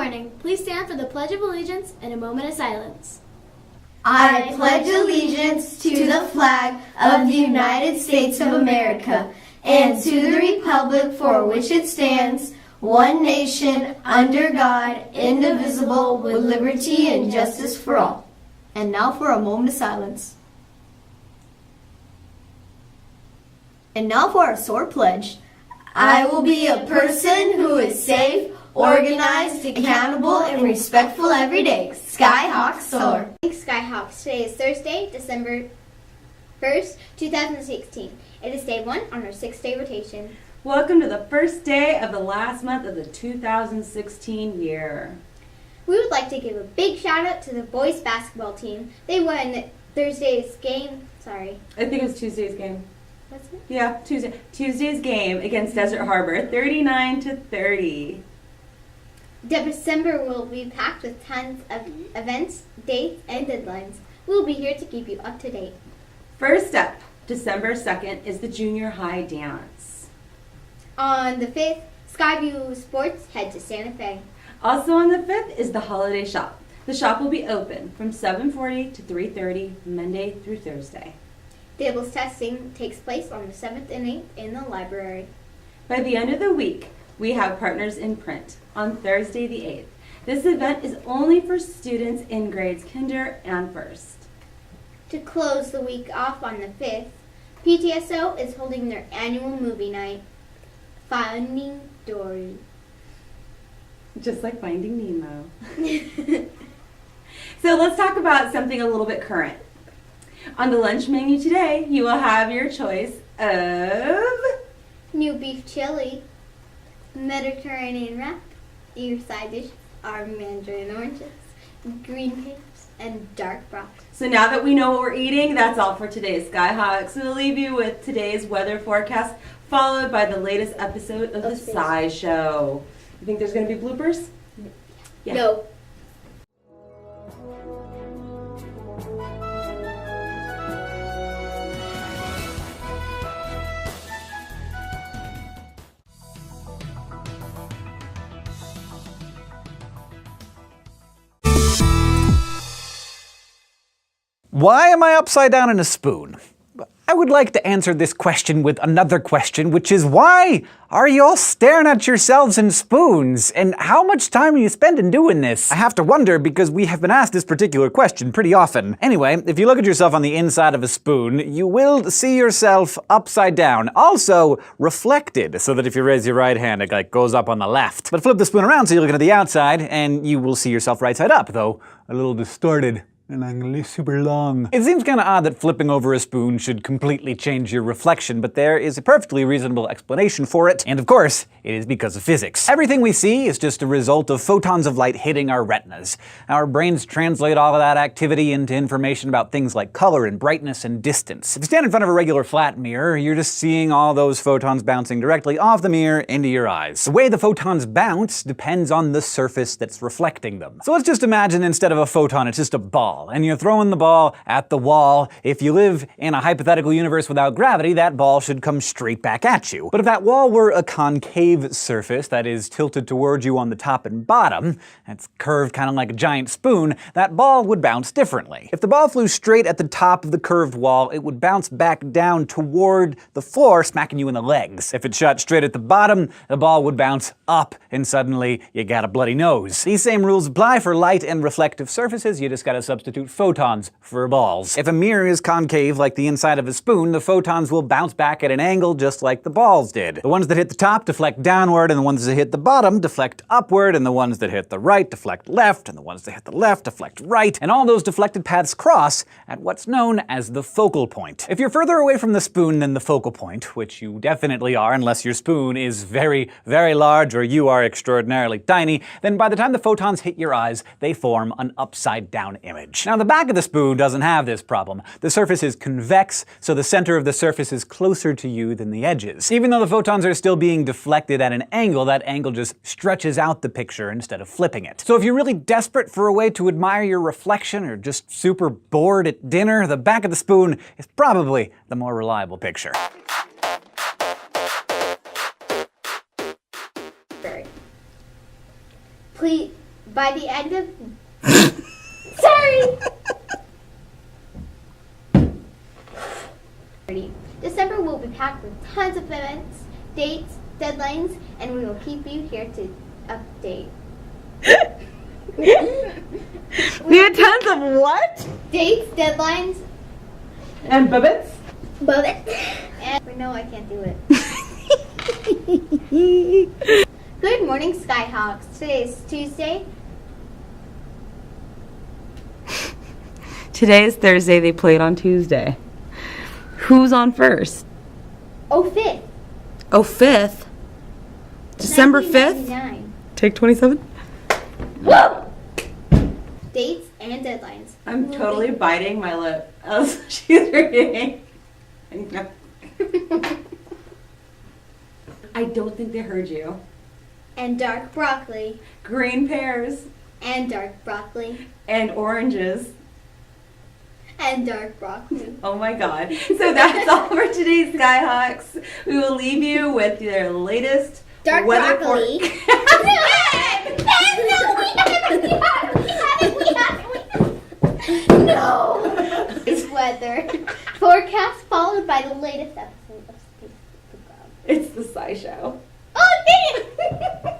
morning. Please stand for the Pledge of Allegiance and a moment of silence. I pledge allegiance to the flag of the United States of America and to the republic for which it stands, one nation, under God, indivisible, with liberty and justice for all. And now for a moment of silence. And now for our SOAR pledge. I will be a person who is safe, organized, accountable, and respectful every day. Skyhawk Soar. Thanks, Skyhawks. Today is Thursday, December 1st, 2016. It is day 1 on our 6-day rotation. Welcome to the first day of the last month of the 2016 year. We would like to give a big shout out to the boys basketball team. They won Thursday's game. I think it's Tuesday's game. What's it? Yeah, Tuesday's game against Desert Harbor, 39-30. December will be packed with tons of events, dates, and deadlines. We'll be here to keep you up to date. First up, December 2nd is the junior high dance. On the 5th, Skyview Sports head to Santa Fe. Also on the 5th is the holiday shop. The shop will be open from 7:40 to 3:30, Monday through Thursday. Tables testing takes place on the 7th and 8th in the library. By the end of the week, we have Partners in Print on Thursday the 8th. This event is only for students in grades kinder and first. To close the week off on the 5th, PTSO is holding their annual movie night, Finding Dory. Just like Finding Nemo. So let's talk about something a little bit current. On the lunch menu today, you will have your choice of new beef chili, Mediterranean wrap. Your side dishes are mandarin oranges, green peas, and dark broth. So now that we know what we're eating, that's all for today's Skyhawks. We'll leave you with today's weather forecast, followed by the latest episode of the Sci Show. You think there's going to be bloopers? Yeah. No. Why am I upside down in a spoon? I would like to answer this question with another question, which is why are you all staring at yourselves in spoons? And how much time are you spending doing this? I have to wonder because we have been asked this particular question pretty often. Anyway, if you look at yourself on the inside of a spoon, you will see yourself upside down. Also reflected, so that if you raise your right hand, it like goes up on the left. But flip the spoon around so you're looking at the outside, and you will see yourself right side up, though a little distorted. And I'm super long. It seems kind of odd that flipping over a spoon should completely change your reflection, but there is a perfectly reasonable explanation for it, and of course, it is because of physics. Everything we see is just a result of photons of light hitting our retinas. Our brains translate all of that activity into information about things like color and brightness and distance. If you stand in front of a regular flat mirror, you're just seeing all those photons bouncing directly off the mirror into your eyes. The way the photons bounce depends on the surface that's reflecting them. So let's just imagine instead of a photon, it's just a ball. And you're throwing the ball at the wall. If you live in a hypothetical universe without gravity, that ball should come straight back at you. But if that wall were a concave surface that is tilted towards you on the top and bottom, it's curved kind of like a giant spoon, that ball would bounce differently. If the ball flew straight at the top of the curved wall, it would bounce back down toward the floor, smacking you in the legs. If it shot straight at the bottom, the ball would bounce up, and suddenly you got a bloody nose. These same rules apply for light and reflective surfaces, you just gotta substitute photons for balls. If a mirror is concave like the inside of a spoon, the photons will bounce back at an angle just like the balls did. The ones that hit the top deflect downward, and the ones that hit the bottom deflect upward, and the ones that hit the right deflect left, and the ones that hit the left deflect right, and all those deflected paths cross at what's known as the focal point. If you're further away from the spoon than the focal point, which you definitely are unless your spoon is very, very large or you are extraordinarily tiny, then by the time the photons hit your eyes, they form an upside down image. Now, the back of the spoon doesn't have this problem. The surface is convex, so the center of the surface is closer to you than the edges. Even though the photons are still being deflected at an angle, that angle just stretches out the picture instead of flipping it. So if you're really desperate for a way to admire your reflection or just super bored at dinner, the back of the spoon is probably the more reliable picture. By the end of... Sorry! December will be packed with tons of events, dates, deadlines, and we will keep you here to update. We had tons of what? Dates, deadlines, And bubbits? and no, I can't do it. Good morning, Skyhawks. Today is Tuesday. Today is Thursday. They played on Tuesday. Who's on first? Oh, 5th. Oh, 5th? December 5th? 1999. Take 27? Dates and deadlines. I'm totally biting my lip as she's reading. I don't think they heard you. And dark broccoli. Green pears And dark broccoli. and oranges. And dark broccoli. Oh my god. So that's all for today's Skyhawks. We will leave you with their latest Dark weather broccoli. No! It's weather forecast followed by the latest episode of Space. It's the SciShow. Oh, dang it!